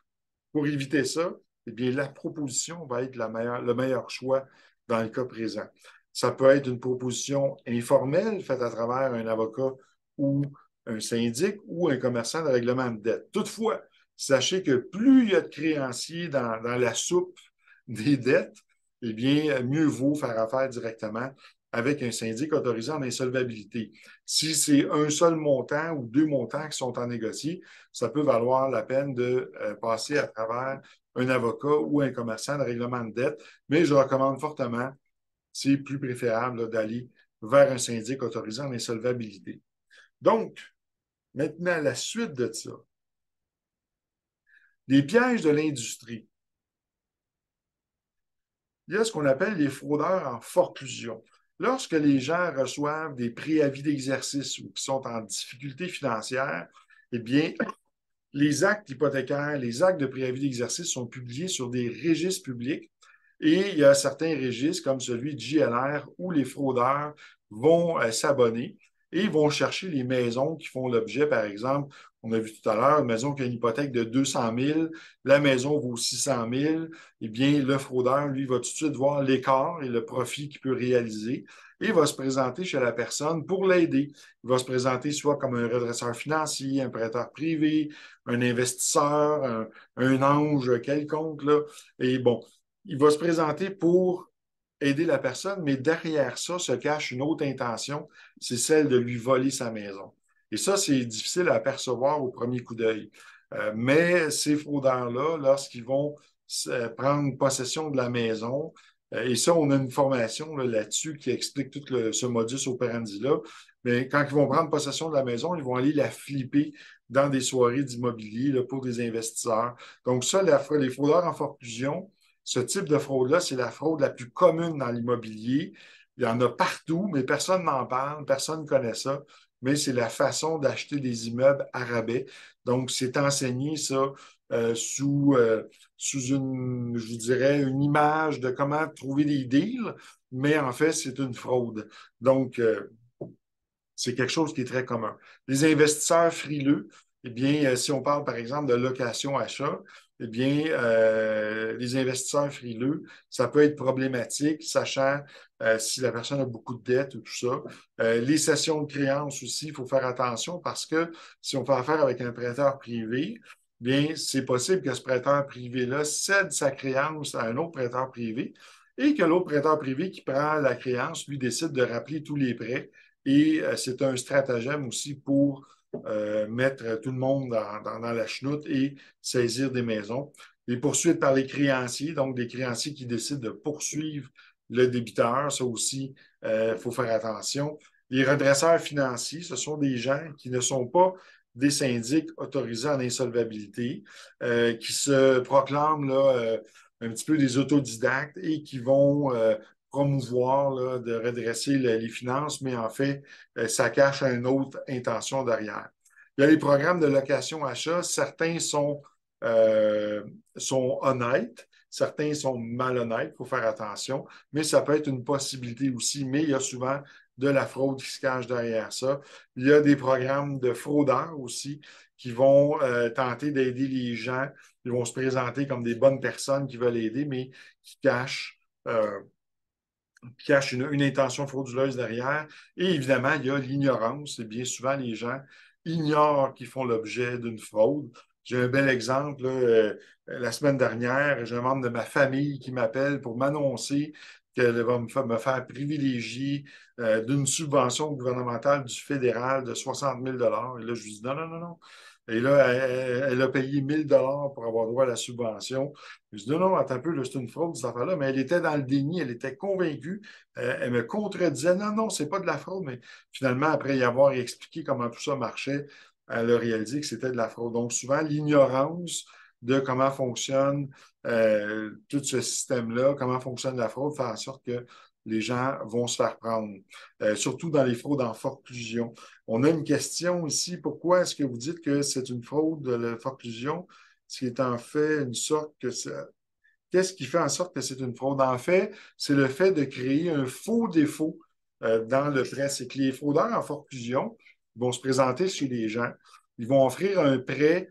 pour éviter ça, eh bien, la proposition va être le meilleur choix dans le cas présent. Ça peut être une proposition informelle faite à travers un avocat ou un syndic ou un commerçant de règlement de dette. Toutefois, sachez que plus il y a de créanciers dans la soupe des dettes, eh bien, mieux vaut faire affaire directement avec un syndic autorisé en insolvabilité. Si c'est un seul montant ou deux montants qui sont en négocié, ça peut valoir la peine de passer à travers un avocat ou un commerçant de règlement de dette, mais je recommande fortement, c'est plus préférable d'aller vers un syndic autorisé en insolvabilité. Donc, maintenant, la suite de ça. Les pièges de l'industrie. Il y a ce qu'on appelle les fraudeurs en forclusion. Lorsque les gens reçoivent des préavis d'exercice ou qui sont en difficulté financière, eh bien, les actes hypothécaires, les actes de préavis d'exercice sont publiés sur des registres publics et il y a certains registres comme celui de JLR où les fraudeurs vont s'abonner et ils vont chercher les maisons qui font l'objet, par exemple, on a vu tout à l'heure, une maison qui a une hypothèque de 200 000, la maison vaut 600 000, eh bien, le fraudeur, lui, va tout de suite voir l'écart et le profit qu'il peut réaliser et il va se présenter chez la personne pour l'aider. Il va se présenter soit comme un redresseur financier, un prêteur privé, un investisseur, un ange quelconque, là. Et bon, il va se présenter pour aider la personne, mais derrière ça se cache une autre intention, c'est celle de lui voler sa maison. Et ça, c'est difficile à apercevoir au premier coup d'œil. Mais ces fraudeurs-là, lorsqu'ils vont prendre possession de la maison, et ça, on a une formation là-dessus qui explique tout ce modus operandi-là, mais quand ils vont prendre possession de la maison, ils vont aller la flipper dans des soirées d'immobilier là, pour des investisseurs. Donc ça, les fraudeurs en forclusion, ce type de fraude-là, c'est la fraude la plus commune dans l'immobilier. Il y en a partout, mais personne n'en parle, personne ne connaît ça. Mais c'est la façon d'acheter des immeubles à rabais. Donc, c'est enseigné ça sous une, je vous dirais, une image de comment trouver des deals, mais en fait, c'est une fraude. Donc, c'est quelque chose qui est très commun. Les investisseurs frileux, eh bien, si on parle par exemple de location-achat, eh bien, les investisseurs frileux, ça peut être problématique, sachant si la personne a beaucoup de dettes ou tout ça. Les cessions de créances aussi, il faut faire attention parce que si on fait affaire avec un prêteur privé, bien, c'est possible que ce prêteur privé-là cède sa créance à un autre prêteur privé et que l'autre prêteur privé qui prend la créance, lui, décide de rappeler tous les prêts et c'est un stratagème aussi pour mettre tout le monde dans la chenoute et saisir des maisons. Les poursuites par les créanciers, donc des créanciers qui décident de poursuivre le débiteur, ça aussi, il faut faire attention. Les redresseurs financiers, ce sont des gens qui ne sont pas des syndics autorisés en insolvabilité, qui se proclament là, un petit peu des autodidactes et qui vont promouvoir, là, de redresser les finances, mais en fait, ça cache une autre intention derrière. Il y a les programmes de location-achat. Certains sont honnêtes, certains sont malhonnêtes, il faut faire attention, mais ça peut être une possibilité aussi. Mais il y a souvent de la fraude qui se cache derrière ça. Il y a des programmes de fraudeurs aussi qui vont tenter d'aider les gens. Ils vont se présenter comme des bonnes personnes qui veulent aider, mais qui cachent une intention frauduleuse derrière. Et évidemment, il y a l'ignorance. Et bien souvent, les gens ignorent qu'ils font l'objet d'une fraude. J'ai un bel exemple. Là, la semaine dernière, j'ai un membre de ma famille qui m'appelle pour m'annoncer qu'elle va me faire privilégier d'une subvention gouvernementale du fédéral de 60 000 dollars. Et là, je lui dis non, non, non, non. Et là, elle a payé 1 000 dollars pour avoir droit à la subvention. Je dis non, non, attends un peu, c'est une fraude, cette affaire-là. Mais elle était dans le déni, elle était convaincue. Elle me contredisait, non, non, c'est pas de la fraude. Mais finalement, après y avoir expliqué comment tout ça marchait, elle a réalisé que c'était de la fraude. Donc, souvent, l'ignorance de comment fonctionne tout ce système-là, comment fonctionne la fraude, fait en sorte que les gens vont se faire prendre, surtout dans les fraudes en forclusion. On a une question ici. Pourquoi est-ce que vous dites que c'est une fraude de la forclusion? Ce qui est en fait une sorte que ça. Qu'est-ce qui fait en sorte que c'est une fraude? En fait, c'est le fait de créer un faux défaut dans le prêt. C'est que les fraudeurs en forclusion vont se présenter chez les gens. Ils vont offrir un prêt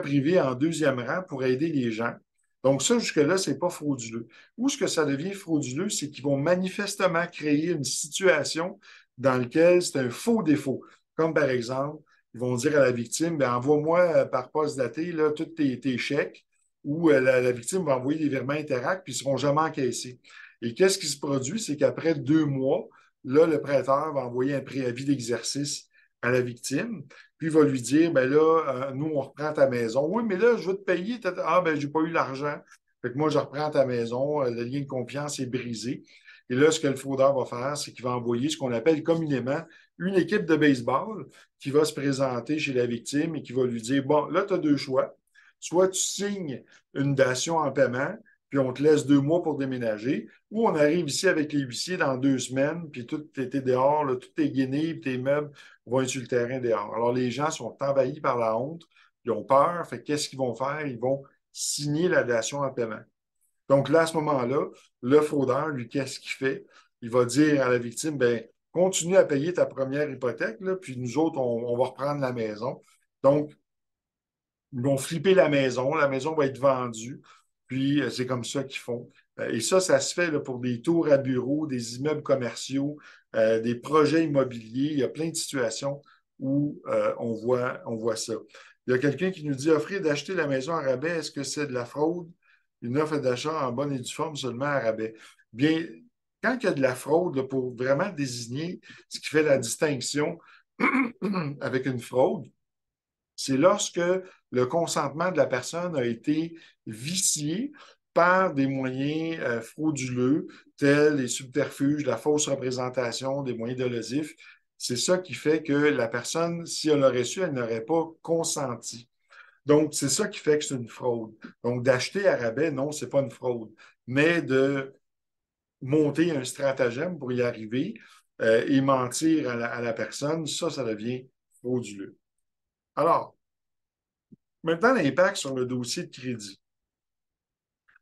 privé en deuxième rang pour aider les gens. Donc, ça, jusque-là, c'est pas frauduleux. Où ce que ça devient frauduleux, c'est qu'ils vont manifestement créer une situation dans laquelle c'est un faux défaut. Comme par exemple, ils vont dire à la victime, ben, envoie-moi par poste daté là, tous tes chèques où la victime va envoyer des virements Interact puis ils ne seront jamais encaissés. Et qu'est-ce qui se produit? C'est qu'après 2 mois, là, le prêteur va envoyer un préavis d'exercice à la victime, puis il va lui dire, ben là, nous, on reprend ta maison. Oui, mais là, je veux te payer. Ah, ben, j'ai pas eu l'argent. Fait que moi, je reprends ta maison, le lien de confiance est brisé. Et là, ce que le fraudeur va faire, c'est qu'il va envoyer ce qu'on appelle communément une équipe de baseball qui va se présenter chez la victime et qui va lui dire, bon, là, tu as deux choix. Soit tu signes une dation en paiement, puis on te laisse 2 mois pour déménager, ou on arrive ici avec les huissiers dans 2 semaines, puis tout est dehors, là, tout est gainé, puis tes meubles vont être sur le terrain dehors. Alors, les gens sont envahis par la honte, ils ont peur, fait qu'est-ce qu'ils vont faire? Ils vont signer la dation en paiement. Donc là, à ce moment-là, le fraudeur, lui, qu'est-ce qu'il fait? Il va dire à la victime, ben, continue à payer ta première hypothèque, là, puis nous autres, on va reprendre la maison. Donc, ils vont flipper la maison va être vendue, puis c'est comme ça qu'ils font. Et ça se fait là, pour des tours à bureaux, des immeubles commerciaux, des projets immobiliers. Il y a plein de situations où on voit ça. Il y a quelqu'un qui nous dit offrir d'acheter la maison à rabais, est-ce que c'est de la fraude? Une offre d'achat en bonne et due forme seulement à rabais. Bien, quand il y a de la fraude, là, pour vraiment désigner ce qui fait la distinction avec une fraude, c'est lorsque le consentement de la personne a été vicié par des moyens frauduleux, tels les subterfuges, la fausse représentation, des moyens dolosifs. C'est ça qui fait que la personne, si elle l'aurait su, elle n'aurait pas consenti. Donc, c'est ça qui fait que c'est une fraude. Donc, d'acheter à rabais, non, c'est pas une fraude. Mais de monter un stratagème pour y arriver et mentir à la personne, ça devient frauduleux. Alors, maintenant, l'impact sur le dossier de crédit.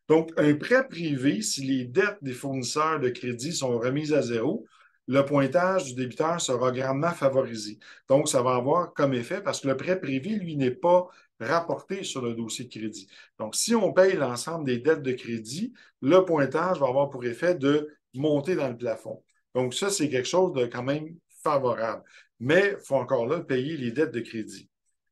Donc, un prêt privé, si les dettes des fournisseurs de crédit sont remises à zéro, le pointage du débiteur sera grandement favorisé. Donc, ça va avoir comme effet, parce que le prêt privé, lui, n'est pas rapporté sur le dossier de crédit. Donc, si on paye l'ensemble des dettes de crédit, le pointage va avoir pour effet de monter dans le plafond. Donc, ça, c'est quelque chose de quand même favorable. Mais il faut encore là payer les dettes de crédit.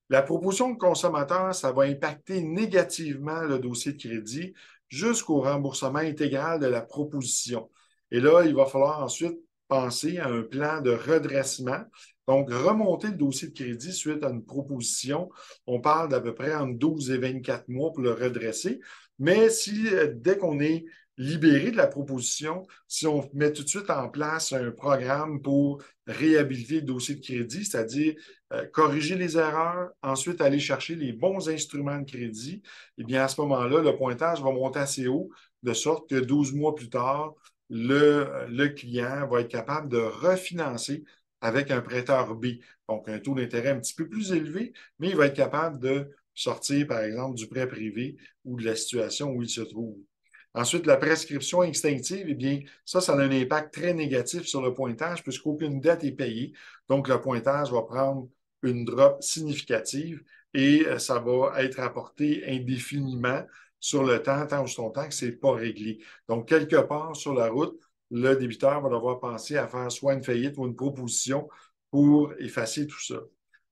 La proposition de consommateur, ça va impacter négativement le dossier de crédit jusqu'au remboursement intégral de la proposition. Et là, il va falloir ensuite penser à un plan de redressement. Donc, remonter le dossier de crédit suite à une proposition, on parle d'à peu près entre 12 et 24 mois pour le redresser. Mais si dès qu'on est libéré de la proposition, si on met tout de suite en place un programme pour réhabiliter le dossier de crédit, c'est-à-dire corriger les erreurs, ensuite aller chercher les bons instruments de crédit, eh bien, à ce moment-là, le pointage va monter assez haut, de sorte que 12 mois plus tard, le client va être capable de refinancer avec un prêteur B. Donc, un taux d'intérêt un petit peu plus élevé, mais il va être capable de sortir, par exemple, du prêt privé ou de la situation où il se trouve. Ensuite, la prescription extinctive, eh bien, ça a un impact très négatif sur le pointage puisqu'aucune dette est payée. Donc, le pointage va prendre une drop significative et ça va être apporté indéfiniment sur le temps, tant ou son temps que ce n'est pas réglé. Donc, quelque part sur la route, le débiteur va devoir penser à faire soit une faillite ou une proposition pour effacer tout ça.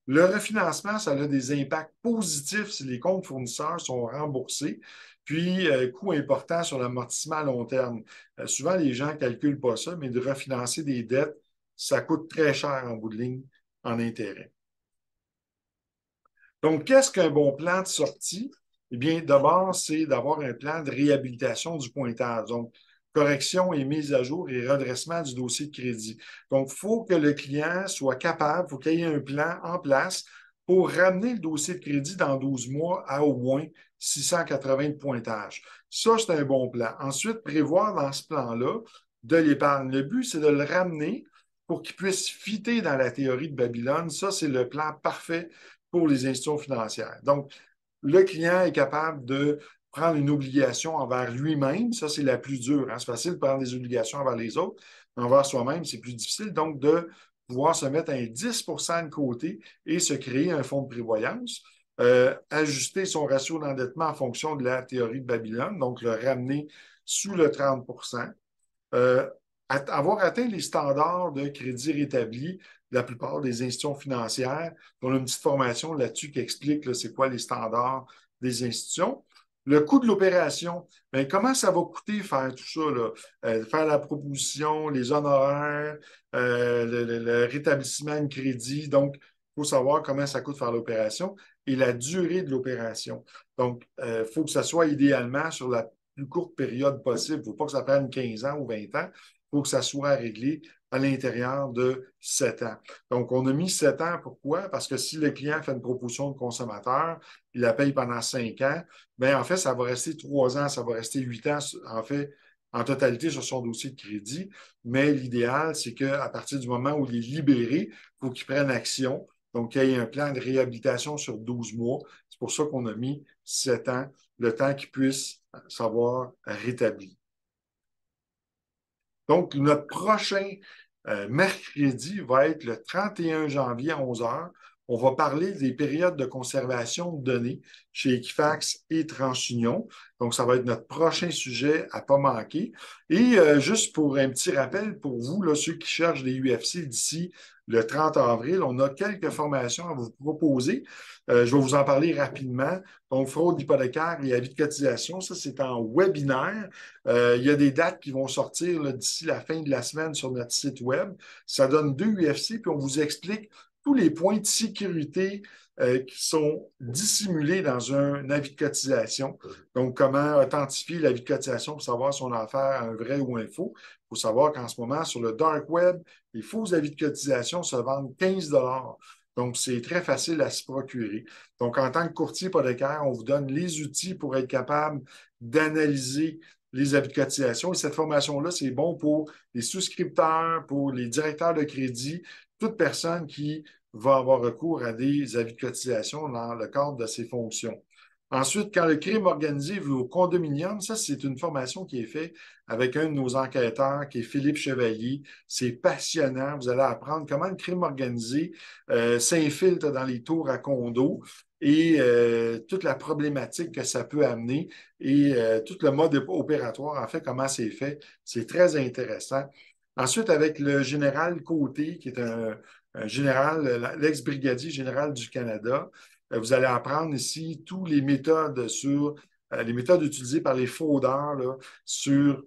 Le refinancement, ça a des impacts positifs si les comptes fournisseurs sont remboursés, puis coût important sur l'amortissement à long terme. Souvent, les gens ne calculent pas ça, mais de refinancer des dettes, ça coûte très cher en bout de ligne en intérêt. Donc, qu'est-ce qu'un bon plan de sortie? Eh bien, d'abord, c'est d'avoir un plan de réhabilitation du pointage. Donc, correction et mise à jour et redressement du dossier de crédit. Donc, il faut que le client soit capable, il faut qu'il y ait un plan en place pour ramener le dossier de crédit dans 12 mois à au moins 680 de pointage. Ça, c'est un bon plan. Ensuite, prévoir dans ce plan-là de l'épargne. Le but, c'est de le ramener pour qu'il puisse fitter dans la théorie de Babylone. Ça, c'est le plan parfait pour les institutions financières. Donc, le client est capable de prendre une obligation envers lui-même. Ça, c'est la plus dure. Hein? C'est facile de prendre des obligations envers les autres, mais envers soi-même, c'est plus difficile. Donc, de pouvoir se mettre un 10 de côté et se créer un fonds de prévoyance, ajuster son ratio d'endettement en fonction de la théorie de Babylone, donc le ramener sous le 30 avoir atteint les standards de crédit rétabli de la plupart des institutions financières. On a une petite formation là-dessus qui explique là, c'est quoi les standards des institutions. Le coût de l'opération, bien, comment ça va coûter faire tout ça, là? Faire la proposition, les honoraires, le rétablissement de crédit. Donc, il faut savoir comment ça coûte faire l'opération et la durée de l'opération. Donc, il faut que ça soit idéalement sur la plus courte période possible. Il ne faut pas que ça prenne 15 ans ou 20 ans. Il faut que ça soit réglé à l'intérieur de 7 ans. Donc, on a mis 7 ans. Pourquoi? Parce que si le client fait une proposition de consommateur, il la paye pendant 5 ans, bien, en fait, ça va rester 3 ans, ça va rester 8 ans, en fait, en totalité sur son dossier de crédit. Mais l'idéal, c'est qu'à partir du moment où il est libéré, il faut qu'il prenne action. Donc, il y ait un plan de réhabilitation sur 12 mois. C'est pour ça qu'on a mis 7 ans, le temps qu'il puisse savoir rétabli. Donc, notre prochain mercredi va être le 31 janvier à 11 heures. On va parler des périodes de conservation de données chez Equifax et TransUnion. Donc, ça va être notre prochain sujet à ne pas manquer. Et juste pour un petit rappel pour vous, là, ceux qui cherchent des UFC d'ici le 30 avril, on a quelques formations à vous proposer. Je vais vous en parler rapidement. Donc, fraude hypothécaire et avis de cotisation, ça, c'est en webinaire. Il y a des dates qui vont sortir d'ici la fin de la semaine sur notre site web. Ça donne 2 UFC, puis on vous explique tous les points de sécurité qui sont dissimulés dans un avis de cotisation. Donc, comment authentifier l'avis de cotisation pour savoir si on a affaire à un vrai ou un faux. Il faut savoir qu'en ce moment, sur le dark web, les faux avis de cotisation se vendent 15 $. Donc, c'est très facile à se procurer. Donc, en tant que courtier hypothécaire, on vous donne les outils pour être capable d'analyser les avis de cotisation. Et cette formation-là, c'est bon pour les souscripteurs, pour les directeurs de crédit, toute personne qui va avoir recours à des avis de cotisation dans le cadre de ses fonctions. Ensuite, quand le crime organisé va au condominium, ça, c'est une formation qui est faite avec un de nos enquêteurs, qui est Philippe Chevalier. C'est passionnant. Vous allez apprendre comment le crime organisé s'infiltre dans les tours à condos et toute la problématique que ça peut amener et tout le mode opératoire, en fait, comment c'est fait. C'est très intéressant. Ensuite, avec le général Côté, qui est un général, l'ex-brigadier général du Canada, vous allez apprendre ici toutes les méthodes sur les méthodes utilisées par les fraudeurs là, sur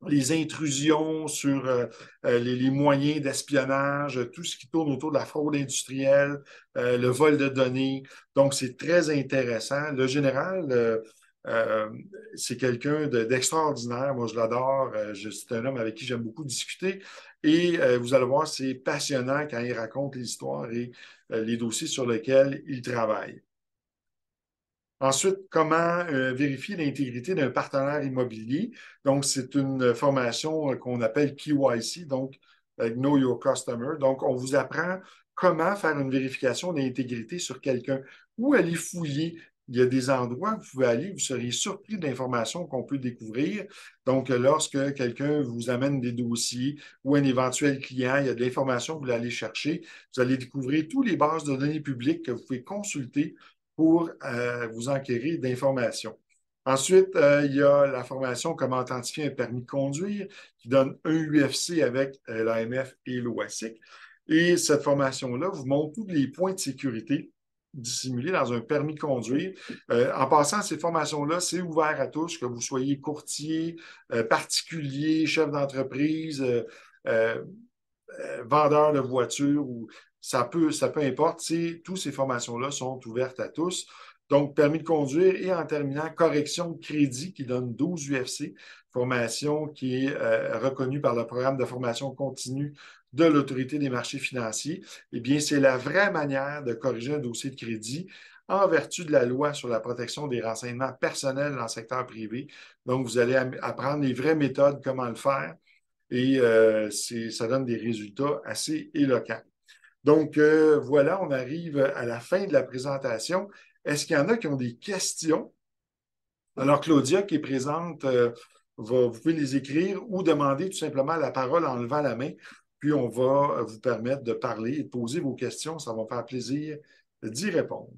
les intrusions, sur les moyens d'espionnage, tout ce qui tourne autour de la fraude industrielle, le vol de données. Donc, c'est très intéressant. Le général, euh, c'est quelqu'un d'extraordinaire. Moi, je l'adore. C'est un homme avec qui j'aime beaucoup discuter. Et vous allez voir, c'est passionnant quand il raconte l'histoire et les dossiers sur lesquels il travaille. Ensuite, comment vérifier l'intégrité d'un partenaire immobilier. Donc, c'est une formation qu'on appelle KYC, donc Know Your Customer. Donc, on vous apprend comment faire une vérification d'intégrité sur quelqu'un, où aller fouiller. Il y a des endroits où vous pouvez aller, vous seriez surpris d'informations qu'on peut découvrir. Donc, lorsque quelqu'un vous amène des dossiers ou un éventuel client, il y a de l'information que vous allez chercher, vous allez découvrir toutes les bases de données publiques que vous pouvez consulter pour vous enquérir d'informations. Ensuite, il y a la formation Comment authentifier un permis de conduire qui donne un UFC avec l'AMF et l'OASIC. Et cette formation-là vous montre tous les points de sécurité dissimulés dans un permis de conduire. En passant, ces formations-là, c'est ouvert à tous, que vous soyez courtier, particulier, chef d'entreprise, euh, vendeur de voitures ou ça peut importe. Toutes ces formations-là sont ouvertes à tous. Donc, permis de conduire et en terminant, correction de crédit qui donne 12 UFC, formation qui est reconnue par le programme de formation continue de l'Autorité des marchés financiers. Eh bien, c'est la vraie manière de corriger un dossier de crédit en vertu de la loi sur la protection des renseignements personnels dans le secteur privé. Donc, vous allez apprendre les vraies méthodes, comment le faire et ça donne des résultats assez éloquents. Donc, voilà, on arrive à la fin de la présentation. Est-ce qu'il y en a qui ont des questions? Alors, Claudia, qui est présente, vous pouvez les écrire ou demander tout simplement la parole en levant la main, puis on va vous permettre de parler et de poser vos questions. Ça va me faire plaisir d'y répondre.